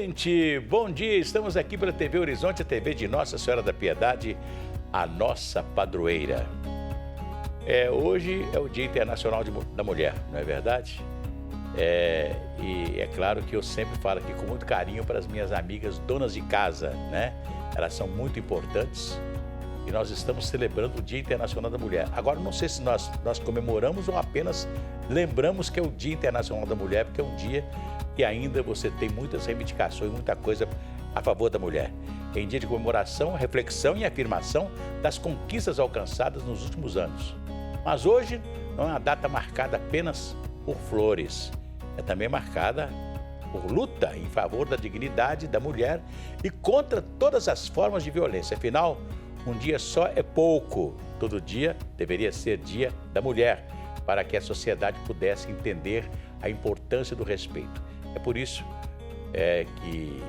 gente, bom dia, estamos aqui pela TV Horizonte, a TV de Nossa Senhora da Piedade, a nossa padroeira. Hoje é o Dia Internacional da Mulher, não é verdade? E é claro que eu sempre falo aqui com muito carinho para as minhas amigas donas de casa, né? Elas são muito importantes e nós estamos celebrando o Dia Internacional da Mulher. Agora, não sei se nós comemoramos ou apenas lembramos que é o Dia Internacional da Mulher, porque é um dia que ainda você tem muitas reivindicações, muita coisa a favor da mulher. Em dia de comemoração, reflexão e afirmação das conquistas alcançadas nos últimos anos. Mas hoje não é uma data marcada apenas por flores, é também marcada por luta em favor da dignidade da mulher e contra todas as formas de violência. Afinal, um dia só é pouco, todo dia deveria ser dia da mulher, para que a sociedade pudesse entender a importância do respeito. É por isso que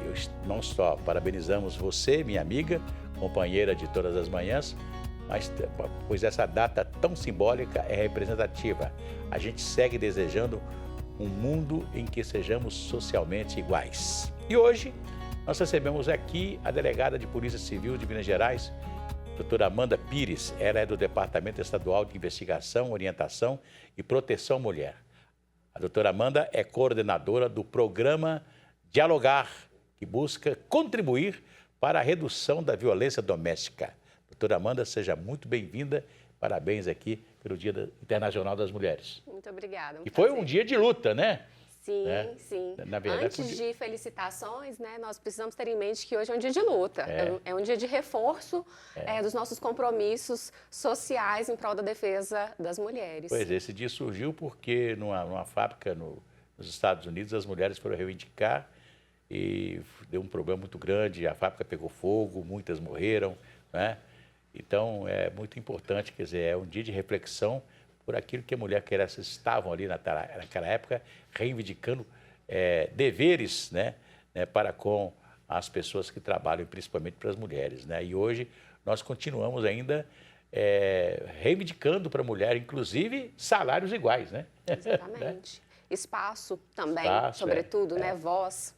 não só parabenizamos você, minha amiga, companheira de todas as manhãs, mas pois essa data tão simbólica é representativa. A gente segue desejando um mundo em que sejamos socialmente iguais. E hoje nós recebemos aqui a delegada de Polícia Civil de Minas Gerais, doutora Amanda Pires. Ela é do Departamento Estadual de Investigação, Orientação e Proteção à Mulher. A doutora Amanda é coordenadora do programa Dialogar, que busca contribuir para a redução da violência doméstica. Doutora Amanda, seja muito bem-vinda. Parabéns aqui pelo Dia Internacional das Mulheres. Muito obrigada. E foi um dia de luta, né? Sim, sim. Na verdade, antes de felicitações, né, nós precisamos ter em mente que hoje é um dia de luta. É um dia de reforço dos nossos compromissos sociais em prol da defesa das mulheres. Pois é, esse dia surgiu porque numa fábrica nos Estados Unidos as mulheres foram reivindicar e deu um problema muito grande, a fábrica pegou fogo, muitas morreram, né? Então é muito importante, quer dizer, é um dia de reflexão por aquilo que a mulher que elas estavam ali naquela época reivindicando deveres, né, para com as pessoas que trabalham, principalmente para as mulheres, né? E hoje nós continuamos ainda reivindicando para a mulher, inclusive, salários iguais, né? Exatamente. Espaço também, sobretudo, né? Voz.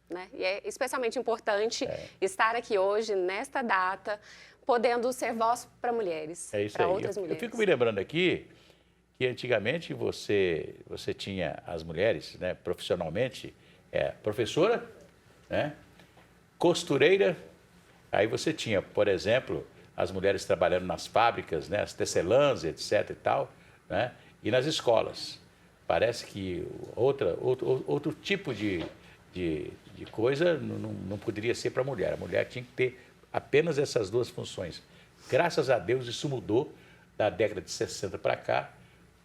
Né? E é especialmente importante estar aqui hoje, nesta data, podendo ser voz para mulheres, para outras mulheres. Eu fico me lembrando aqui que antigamente você tinha as mulheres, né, profissionalmente, professora, né, costureira, aí você tinha, por exemplo, as mulheres trabalhando nas fábricas, né, as tecelãs, etc. e tal, né, e nas escolas. Parece que outro tipo de coisa não poderia ser para a mulher. A mulher tinha que ter apenas essas duas funções. Graças a Deus isso mudou da década de 60 para cá,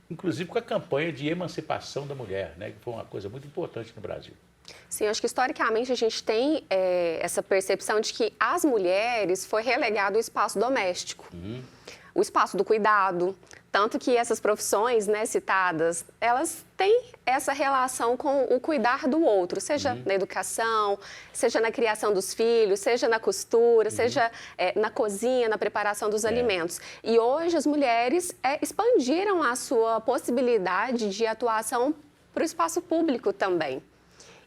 inclusive com a campanha de emancipação da mulher, né, que foi uma coisa muito importante no Brasil. Sim, acho que historicamente a gente tem essa percepção de que as mulheres foi relegado o espaço doméstico, o espaço do cuidado, tanto que essas profissões, né, citadas, elas têm essa relação com o cuidar do outro, seja na educação, seja na criação dos filhos, seja na costura, seja na cozinha, na preparação dos alimentos. E hoje as mulheres expandiram a sua possibilidade de atuação para o espaço público também.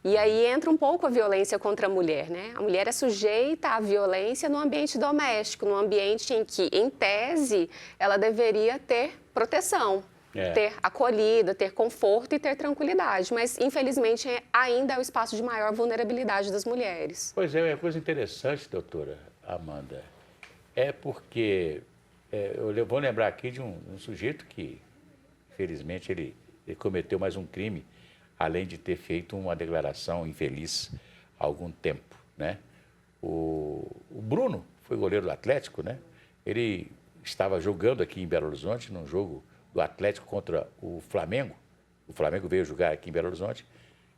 E aí entra um pouco a violência contra a mulher, né? A mulher é sujeita à violência no ambiente doméstico, num ambiente em que, em tese, ela deveria ter proteção, ter acolhida, ter conforto e ter tranquilidade. Mas, infelizmente, ainda é o espaço de maior vulnerabilidade das mulheres. Pois é, uma coisa interessante, doutora Amanda, porque eu vou lembrar aqui de um sujeito que, infelizmente, ele cometeu mais um crime, além de ter feito uma declaração infeliz há algum tempo, né? O Bruno foi goleiro do Atlético, né? Ele estava jogando aqui em Belo Horizonte, num jogo do Atlético contra o Flamengo. O Flamengo veio jogar aqui em Belo Horizonte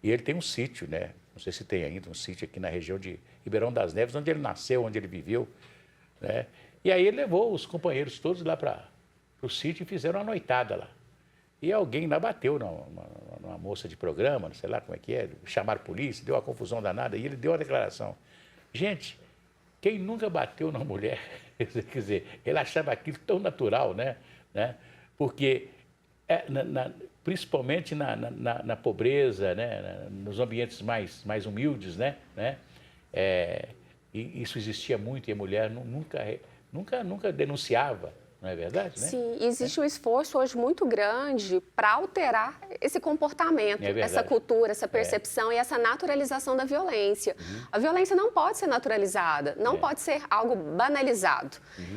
e ele tem um sítio, né? Não sei se tem ainda um sítio aqui na região de Ribeirão das Neves, onde ele nasceu, onde ele viveu, né? E aí ele levou os companheiros todos lá para o sítio e fizeram uma noitada lá. E alguém lá bateu numa moça de programa, não sei lá como é que é, chamaram a polícia, deu uma confusão danada, e ele deu a declaração. Gente, quem nunca bateu na mulher, quer dizer, ele achava aquilo tão natural, né? Porque principalmente na pobreza, né? Nos ambientes mais humildes, né? E isso existia muito e a mulher nunca denunciava, não é verdade? Né? Sim, existe um esforço hoje muito grande para alterar esse comportamento, essa cultura, essa percepção e essa naturalização da violência. A violência não pode ser naturalizada, não pode ser algo banalizado.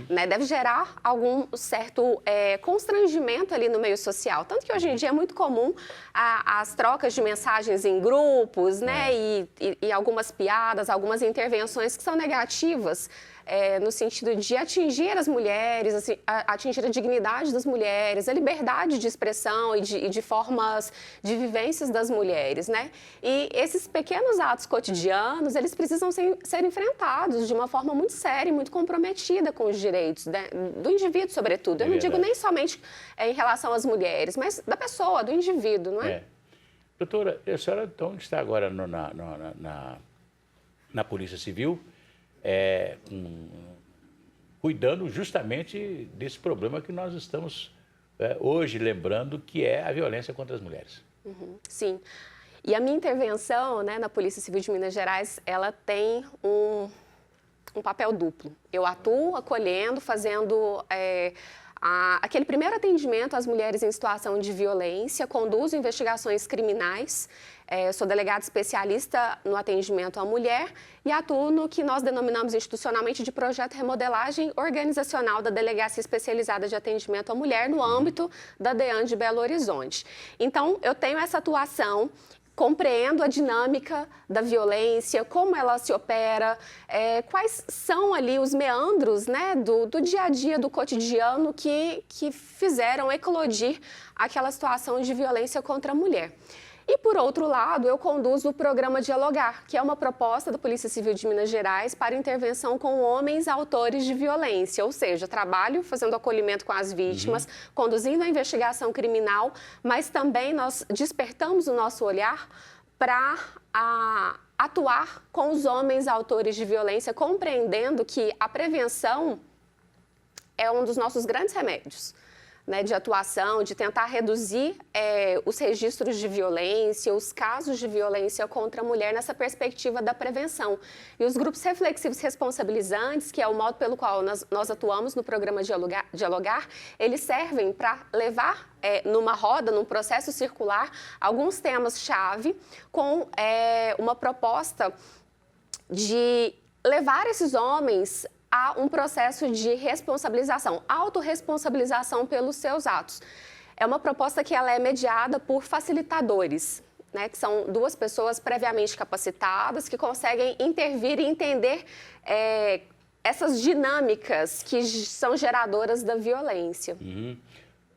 Né? Deve gerar algum certo constrangimento ali no meio social. Tanto que hoje em dia é muito comum as trocas de mensagens em grupos, né? E algumas piadas, algumas intervenções que são negativas. No sentido de atingir as mulheres, assim, atingir a dignidade das mulheres, a liberdade de expressão e de formas de vivências das mulheres, né? E esses pequenos atos cotidianos, eles precisam ser enfrentados de uma forma muito séria e muito comprometida com os direitos, né? Do indivíduo, sobretudo. Eu não digo nem somente em relação às mulheres, mas da pessoa, do indivíduo, não é? Doutora, a senhora então está agora na Polícia Civil, cuidando justamente desse problema que nós estamos hoje lembrando, que é a violência contra as mulheres. Sim. E a minha intervenção, né, na Polícia Civil de Minas Gerais, ela tem um papel duplo. Eu atuo acolhendo, fazendo aquele primeiro atendimento às mulheres em situação de violência, conduzo investigações criminais, sou delegada especialista no atendimento à mulher e atuo no que nós denominamos institucionalmente de projeto remodelagem organizacional da Delegacia Especializada de Atendimento à Mulher no âmbito da DEAN de Belo Horizonte. Então, eu tenho essa atuação, compreendo a dinâmica da violência, como ela se opera, quais são ali os meandros, né, do dia a dia, do cotidiano que fizeram eclodir aquela situação de violência contra a mulher. E, por outro lado, eu conduzo o programa Dialogar, que é uma proposta da Polícia Civil de Minas Gerais para intervenção com homens autores de violência, ou seja, trabalho fazendo acolhimento com as vítimas, conduzindo a investigação criminal, mas também nós despertamos o nosso olhar para atuar com os homens autores de violência, compreendendo que a prevenção é um dos nossos grandes remédios, né, de atuação, de tentar reduzir os registros de violência, os casos de violência contra a mulher nessa perspectiva da prevenção. E os grupos reflexivos responsabilizantes, que é o modo pelo qual nós atuamos no programa Dialogar, eles servem para levar numa roda, num processo circular, alguns temas-chave com uma proposta de levar esses homens a um processo de responsabilização, autorresponsabilização pelos seus atos. É uma proposta que ela é mediada por facilitadores, né, que são duas pessoas previamente capacitadas que conseguem intervir e entender essas dinâmicas que são geradoras da violência.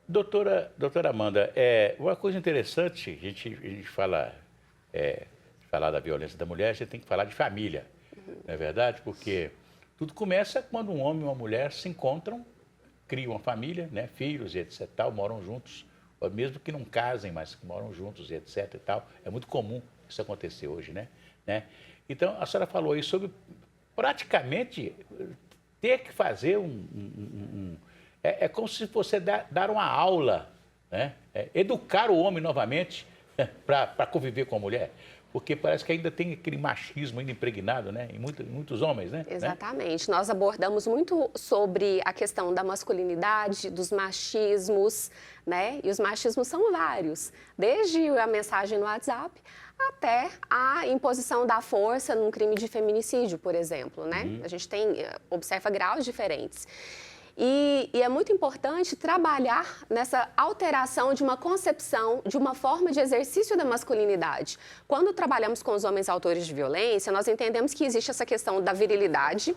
Doutora Amanda, uma coisa interessante, a gente falar da violência da mulher, a gente tem que falar de família, não é verdade? Porque tudo começa quando um homem e uma mulher se encontram, criam uma família, né, filhos e etc. Tal, moram juntos, mesmo que não casem, mas moram juntos e etc. E tal. É muito comum isso acontecer hoje, né? Então, a senhora falou aí sobre praticamente ter que fazer é como se você dar uma aula, né? Educar o homem novamente para conviver com a mulher. Porque parece que ainda tem aquele machismo ainda impregnado, né? Em muitos homens, né? Exatamente. Nós abordamos muito sobre a questão da masculinidade, dos machismos, né? E os machismos são vários. Desde a mensagem no WhatsApp até a imposição da força num crime de feminicídio, por exemplo, né? A gente observa graus diferentes. E é muito importante trabalhar nessa alteração de uma concepção, de uma forma de exercício da masculinidade. Quando trabalhamos com os homens autores de violência, nós entendemos que existe essa questão da virilidade,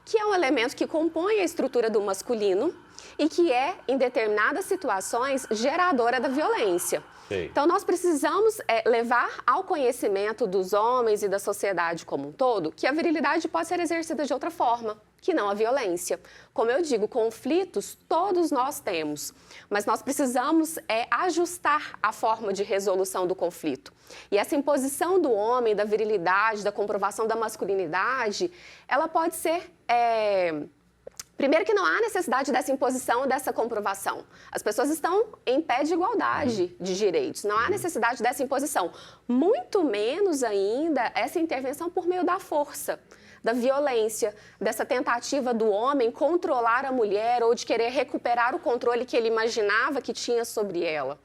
que é um elemento que compõe a estrutura do masculino e que é, em determinadas situações, geradora da violência. Sei. Então, nós precisamos levar ao conhecimento dos homens e da sociedade como um todo que a virilidade pode ser exercida de outra forma, que não a violência. Como eu digo, conflitos todos nós temos, mas nós precisamos ajustar a forma de resolução do conflito. E essa imposição do homem, da virilidade, da comprovação da masculinidade, ela pode ser Primeiro que não há necessidade dessa imposição, dessa comprovação. As pessoas estão em pé de igualdade de direitos. Não há necessidade dessa imposição. Muito menos ainda essa intervenção por meio da força, da violência, dessa tentativa do homem controlar a mulher ou de querer recuperar o controle que ele imaginava que tinha sobre ela.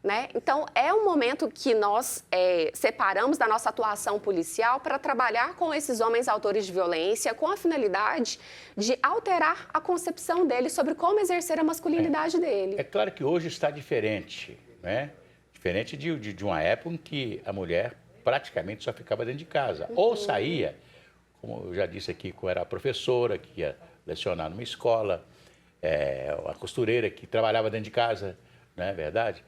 Né? Então, é um momento que nós separamos da nossa atuação policial para trabalhar com esses homens autores de violência com a finalidade de alterar a concepção deles sobre como exercer a masculinidade dele. É claro que hoje está diferente, né? Diferente de uma época em que a mulher praticamente só ficava dentro de casa. Ou saía, como eu já disse aqui, era a professora que ia lecionar numa escola, a costureira que trabalhava dentro de casa, não é verdade?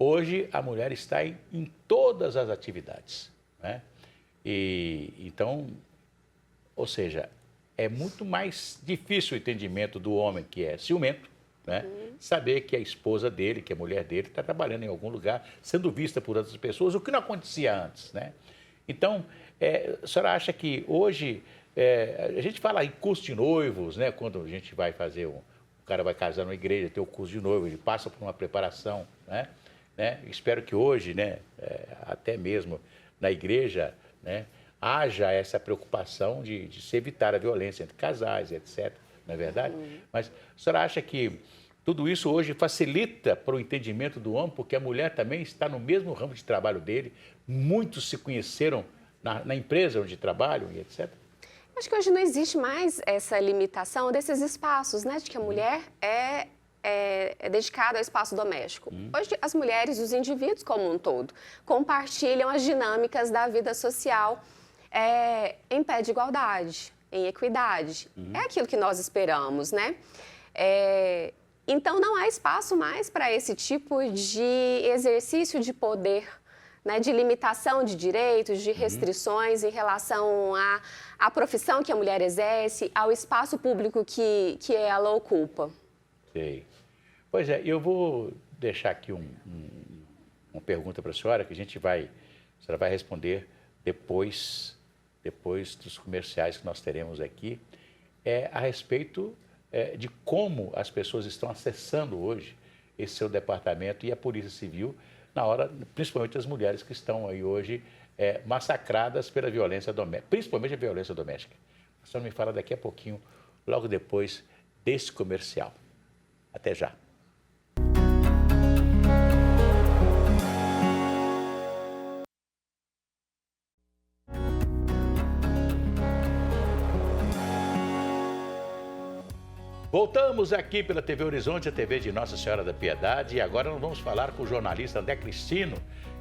Hoje, a mulher está em todas as atividades, né? Então, ou seja, é muito mais difícil o entendimento do homem que é ciumento, né? Saber que a esposa dele, que a mulher dele, está trabalhando em algum lugar, sendo vista por outras pessoas, o que não acontecia antes, né? Então, a senhora acha que hoje, a gente fala em curso de noivos, né? Quando a gente vai fazer, o cara vai casar numa igreja, tem o curso de noivo, ele passa por uma preparação, né? Espero que hoje, né, até mesmo na igreja, né, haja essa preocupação de se evitar a violência entre casais, etc. Não é verdade? Mas a senhora acha que tudo isso hoje facilita para o entendimento do homem, porque a mulher também está no mesmo ramo de trabalho dele, muitos se conheceram na empresa onde trabalham e etc.? Acho que hoje não existe mais essa limitação desses espaços, né, de que a mulher é dedicada ao espaço doméstico. Hoje, as mulheres, os indivíduos como um todo, compartilham as dinâmicas da vida social em pé de igualdade, em equidade. É aquilo que nós esperamos, né? Então, não há espaço mais para esse tipo de exercício de poder, né, de limitação de direitos, de restrições em relação à profissão que a mulher exerce, ao espaço público que ela ocupa. Sei. Pois é, eu vou deixar aqui uma pergunta para a senhora que a senhora vai responder depois dos comerciais que nós teremos aqui, a respeito de como as pessoas estão acessando hoje esse seu departamento e a Polícia Civil na hora, principalmente as mulheres que estão aí hoje massacradas pela violência doméstica, principalmente a violência doméstica. A senhora me fala daqui a pouquinho, logo depois desse comercial. Até já. Voltamos aqui pela TV Horizonte, a TV de Nossa Senhora da Piedade, e agora nós vamos falar com o jornalista André Cristino,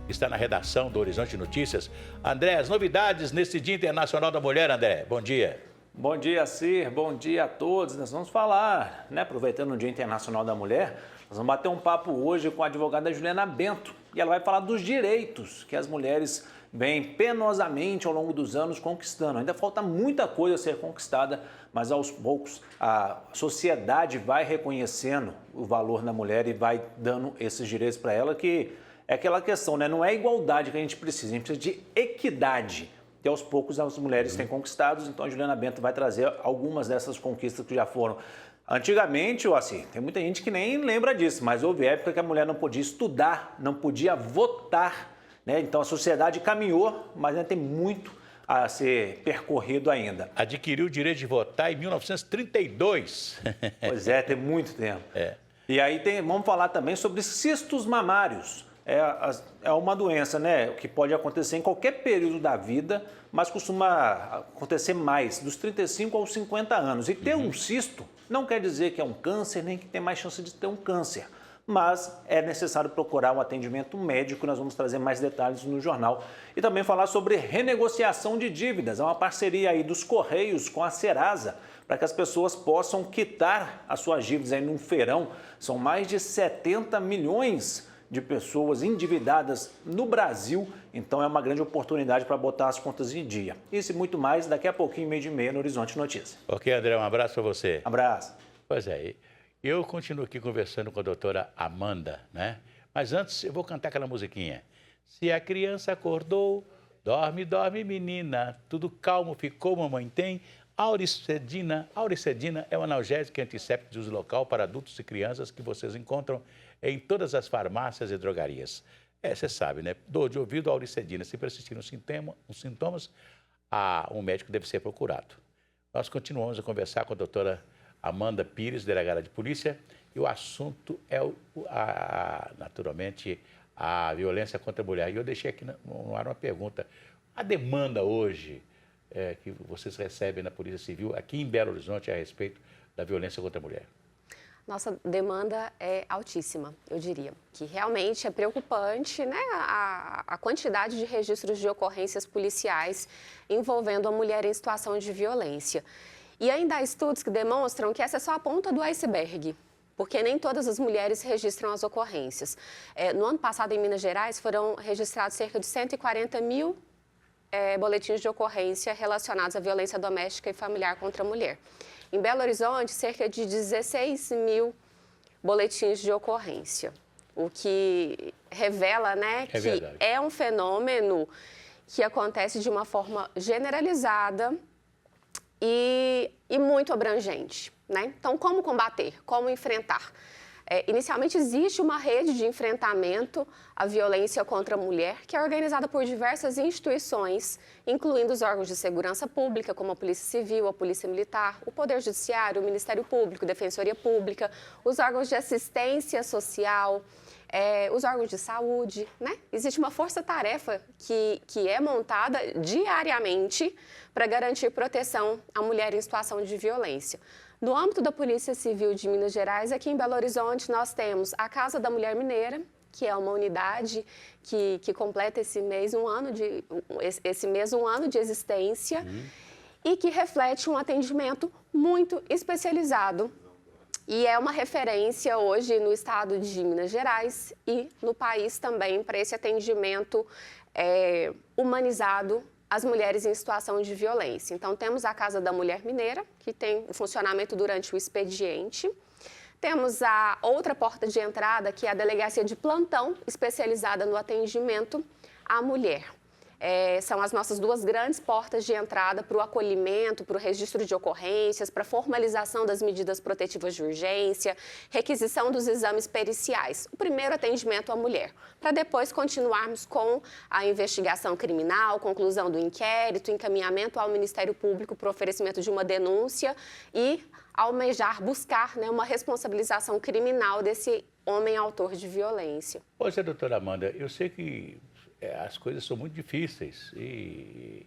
que está na redação do Horizonte Notícias. André, as novidades nesse Dia Internacional da Mulher, André, bom dia. Bom dia, Cir. Bom dia a todos. Nós vamos falar, né, aproveitando o Dia Internacional da Mulher, nós vamos bater um papo hoje com a advogada Juliana Bento e ela vai falar dos direitos que as mulheres vêm penosamente ao longo dos anos conquistando. Ainda falta muita coisa a ser conquistada, mas aos poucos a sociedade vai reconhecendo o valor da mulher e vai dando esses direitos para ela, que é aquela questão, né? Não é igualdade que a gente precisa de equidade. E aos poucos as mulheres têm conquistado, então a Juliana Bento vai trazer algumas dessas conquistas que já foram. Antigamente, assim, tem muita gente que nem lembra disso, mas houve época que a mulher não podia estudar, não podia votar, né? Então a sociedade caminhou, mas ainda tem muito a ser percorrido ainda. Adquiriu o direito de votar em 1932. Pois é, tem muito tempo. E aí vamos falar também sobre cistos mamários. É uma doença, né, que pode acontecer em qualquer período da vida, mas costuma acontecer mais, dos 35 aos 50 anos. E ter um cisto não quer dizer que é um câncer, nem que tem mais chance de ter um câncer. Mas é necessário procurar um atendimento médico, nós vamos trazer mais detalhes no jornal. E também falar sobre renegociação de dívidas. É uma parceria aí dos Correios com a Serasa, para que as pessoas possam quitar as suas dívidas aí num feirão. São mais de 70 milhões de pessoas endividadas no Brasil, então é uma grande oportunidade para botar as contas em dia. Isso e muito mais daqui a pouquinho, 12:30 no Horizonte Notícias. Ok, André, um abraço para você. Abraço. Pois é, eu continuo aqui conversando com a doutora Amanda, né? Mas antes eu vou cantar aquela musiquinha. Se a criança acordou, dorme, dorme menina, tudo calmo ficou, mamãe tem Auricedina. Auricedina é um analgésico e antisséptico de uso local para adultos e crianças que vocês encontram em todas as farmácias e drogarias. Você sabe, né? Dor de ouvido, auricedina. Se persistirem os sintomas, um médico deve ser procurado. Nós continuamos a conversar com a doutora Amanda Pires, delegada de polícia, e o assunto é, naturalmente, a violência contra a mulher. E eu deixei aqui no ar uma pergunta. A demanda hoje que vocês recebem na Polícia Civil aqui em Belo Horizonte a respeito da violência contra a mulher? Nossa demanda é altíssima, eu diria, que realmente é preocupante, né, a quantidade de registros de ocorrências policiais envolvendo a mulher em situação de violência. E ainda há estudos que demonstram que essa é só a ponta do iceberg, porque nem todas as mulheres registram as ocorrências. No ano passado, em Minas Gerais, foram registrados cerca de 140 mil boletins de ocorrência relacionados à violência doméstica e familiar contra a mulher. Em Belo Horizonte, cerca de 16 mil boletins de ocorrência, o que revela, né, que é um fenômeno que acontece de uma forma generalizada e muito abrangente, né? Então, como combater? Como enfrentar? Inicialmente, existe uma rede de enfrentamento à violência contra a mulher que é organizada por diversas instituições, incluindo os órgãos de segurança pública, como a Polícia Civil, a Polícia Militar, o Poder Judiciário, o Ministério Público, a Defensoria Pública, os órgãos de assistência social, os órgãos de saúde, né? Existe uma força-tarefa que é montada diariamente para garantir proteção à mulher em situação de violência. No âmbito da Polícia Civil de Minas Gerais, aqui em Belo Horizonte, nós temos a Casa da Mulher Mineira, que é uma unidade que completa esse mês um ano de existência e que reflete um atendimento muito especializado. E é uma referência hoje no estado de Minas Gerais e no país também para esse atendimento humanizado às mulheres em situação de violência. Então, temos a Casa da Mulher Mineira, que tem o funcionamento durante o expediente. Temos a outra porta de entrada, que é a Delegacia de Plantão, especializada no atendimento à mulher. São as nossas duas grandes portas de entrada para o acolhimento, para o registro de ocorrências, para a formalização das medidas protetivas de urgência, requisição dos exames periciais. O primeiro atendimento à mulher, para depois continuarmos com a investigação criminal, conclusão do inquérito, encaminhamento ao Ministério Público para o oferecimento de uma denúncia e almejar, buscar, né, uma responsabilização criminal desse homem autor de violência. Pois é, doutora Amanda, eu sei que as coisas são muito difíceis e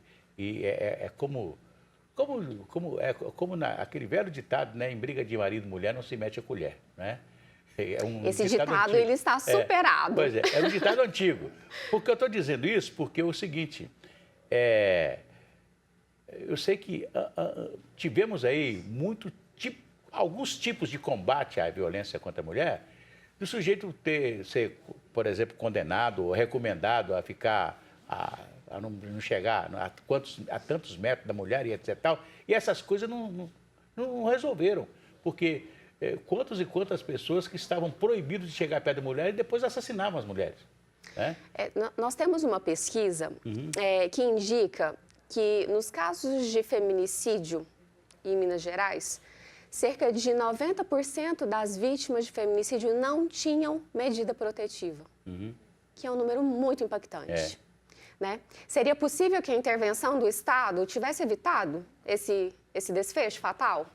como aquele velho ditado, né? Em briga de marido e mulher não se mete a colher, né? Esse ditado ele está superado. Pois é um ditado antigo. Por que eu estou dizendo isso? Porque é o seguinte, eu sei que tivemos aí alguns tipos de combate à violência contra a mulher, do sujeito ser, por exemplo, condenado ou recomendado a ficar, a não chegar a tantos metros da mulher e etc. E essas coisas não resolveram, porque quantas e quantas pessoas que estavam proibidas de chegar perto da mulher e depois assassinavam as mulheres. Né? Nós temos uma pesquisa que indica que nos casos de feminicídio em Minas Gerais, cerca de 90% das vítimas de feminicídio não tinham medida protetiva, que é um número muito impactante. Né? Seria possível que a intervenção do Estado tivesse evitado esse desfecho fatal?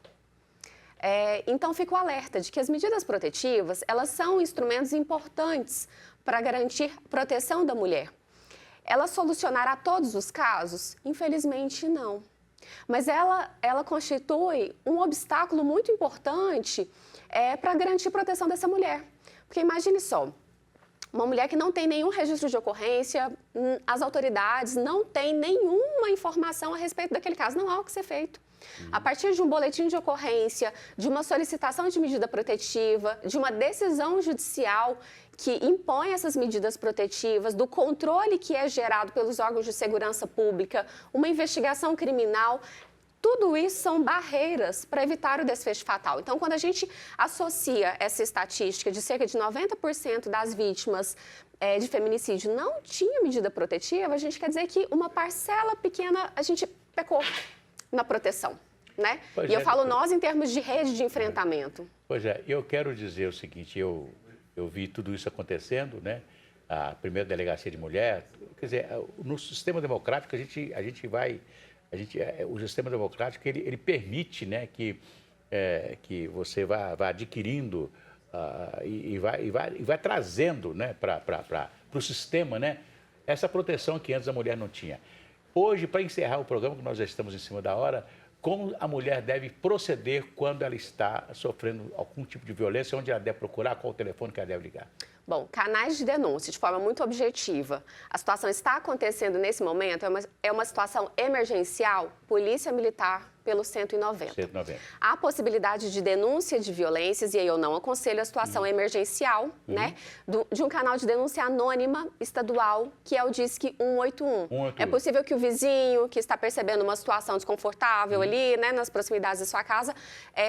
Então, fica o alerta de que as medidas protetivas, elas são instrumentos importantes para garantir proteção da mulher. Ela solucionará todos os casos? Infelizmente, não. Mas ela constitui um obstáculo muito importante para garantir proteção dessa mulher. Porque imagine só, uma mulher que não tem nenhum registro de ocorrência, as autoridades não têm nenhuma informação a respeito daquele caso, não há o que ser feito. A partir de um boletim de ocorrência, de uma solicitação de medida protetiva, de uma decisão judicial que impõe essas medidas protetivas, do controle que é gerado pelos órgãos de segurança pública, uma investigação criminal, tudo isso são barreiras para evitar o desfecho fatal. Então, quando a gente associa essa estatística de cerca de 90% das vítimas de feminicídio não tinha medida protetiva, a gente quer dizer que uma parcela pequena a gente pecou na proteção. né? Pois E eu é, falo doutora. nós em termos de rede de enfrentamento. Pois é, eu quero dizer o seguinte, eu vi tudo isso acontecendo, né? A primeira delegacia de mulher, quer dizer, no sistema democrático o sistema democrático ele permite, né, que você vá adquirindo e vai trazendo, né, para o sistema, né, essa proteção que antes a mulher não tinha. Hoje, para encerrar o programa, que nós já estamos em cima da hora, como a mulher deve proceder quando ela está sofrendo algum tipo de violência, onde ela deve procurar, qual o telefone que ela deve ligar? Bom, canais de denúncia, de forma muito objetiva. A situação está acontecendo nesse momento, é uma situação emergencial, Polícia Militar pelo 190. 190. Há a possibilidade de denúncia de violências, e aí eu não aconselho a situação emergencial, né? De um canal de denúncia anônima estadual, que é o Disque 181. 181. É possível que o vizinho, que está percebendo uma situação desconfortável ali, né, nas proximidades da sua casa,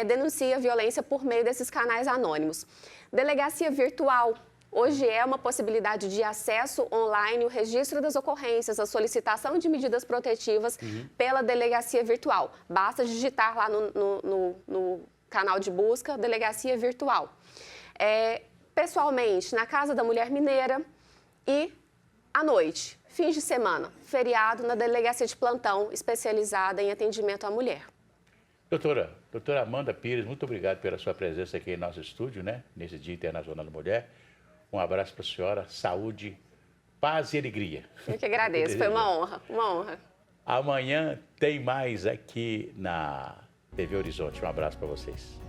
denuncie a violência por meio desses canais anônimos. Delegacia virtual. Hoje é uma possibilidade de acesso online, o registro das ocorrências, a solicitação de medidas protetivas pela delegacia virtual. Basta digitar lá no canal de busca, delegacia virtual. Pessoalmente, na Casa da Mulher Mineira e à noite, fins de semana, feriado, na delegacia de plantão especializada em atendimento à mulher. Doutora Amanda Pires, muito obrigado pela sua presença aqui em nosso estúdio, né, nesse Dia Internacional da Mulher. Um abraço para a senhora, saúde, paz e alegria. Eu que agradeço, foi uma honra, uma honra. Amanhã tem mais aqui na TV Horizonte. Um abraço para vocês.